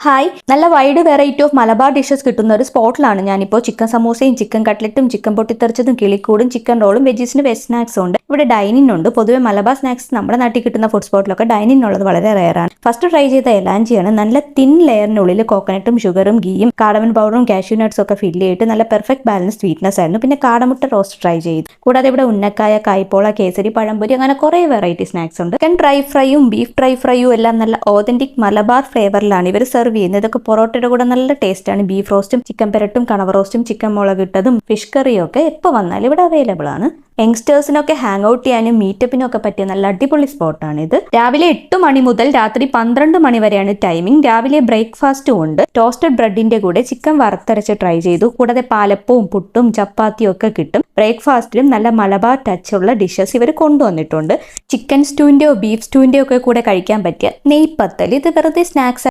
Hi, നല്ല wide variety of Malabar dishes കിട്ടുന്ന ഒരു സ്പോട്ടിലാണ് ഞാനിപ്പോൾ. ചിക്കൻ സമൂസയും ചിക്കൻ കട്ട്ലറ്റും ചിക്കൻ പൊട്ടിത്തെറിച്ചതും കിളിക്കൂടും ചിക്കൻ റോളും വെജീസിന് വെജ് സ്നാക്സും ഉണ്ട്. ഇവിടെ ഡൈനിങ് ഉണ്ട്. പൊതുവെ മലബാർ സ്നാക്സ് നമ്മുടെ നാട്ടിൽ കിട്ടുന്ന ഫുഡ് സ്പോട്ടിലൊക്കെ ഡൈനിങ് ഉള്ളത് വളരെ റെയറാണ്. ഫസ്റ്റ് ട്രൈ ചെയ്ത എലാഞ്ചിയാണ്. നല്ല തിൻ ലെയറിനുള്ളിൽ കോക്കനട്ടും ഷുഗറും ഗീയും കാർഡമൻ പൗഡറും കാഷ്യൂ നട്ട്സും ഒക്കെ ഫില്ല് ചെയ്തിട്ട് നല്ല പെർഫെക്റ്റ് ബാലൻസ് സ്വീറ്റ്നസ് ആയിരുന്നു. പിന്നെ കാടമുട്ട റോസ്റ്റ് ട്രൈ ചെയ്തു. കൂടാതെ ഇവിടെ ഉന്നക്കായ, കായ്പോള, കേസരി, പഴംപൊരി അങ്ങനെ കുറേ വെറൈറ്റി സ്നാക്സ് ഉണ്ട്. ചിക്കൻ ഡ്രൈ ഫ്രൈയും ബീഫ് ഡ്രൈ ഫ്രൈയും എല്ലാം നല്ല ഓതന്റിക് മലബാർ ഫ്ലേവറിലാണ് ഇവർ സെർവ് ചെയ്യുന്നത്. ഇതൊക്കെ പൊറോട്ടയുടെ കൂടെ നല്ല ടേസ്റ്റാണ്. ബീഫ് റോസ്റ്റും ചിക്കൻ പെരട്ടും കണവ റോസ്റ്റും ചിക്കൻ മുളകിട്ടതും ഫിഷ് കറിയും ഒക്കെ എപ്പോൾ വന്നാലും ഇവിടെ അവൈലബിൾ ആണ്. യങ്സ്റ്റേഴ്സിനൊക്കെ ഹാങ് ഔട്ട് ചെയ്യാനും മീറ്റപ്പിനും ഒക്കെ പറ്റിയ നല്ല അടിപൊളി സ്പോട്ടാണ് ഇത്. രാവിലെ 8 മണി മുതൽ രാത്രി 12 മണി വരെയാണ് ടൈമിംഗ്. രാവിലെ ബ്രേക്ക്ഫാസ്റ്റും ഉണ്ട്. ടോസ്റ്റഡ് ബ്രെഡിന്റെ കൂടെ ചിക്കൻ വറുത്തരച്ച് ട്രൈ ചെയ്തു. കൂടാതെ പാലപ്പവും പുട്ടും ചപ്പാത്തിയും ഒക്കെ കിട്ടും. ബ്രേക്ക്ഫാസ്റ്റിലും നല്ല മലബാർ ടച്ച് ഉള്ള ഡിഷസ് ഇവർ കൊണ്ടുവന്നിട്ടുണ്ട്. ചിക്കൻ സ്റ്റൂവിന്റെയോ ബീഫ് സ്റ്റൂവിന്റെയോ ഒക്കെ കൂടെ കഴിക്കാൻ പറ്റിയ നെയ്പത്തൽ. ഇത് വെറുതെ സ്നാക്സ്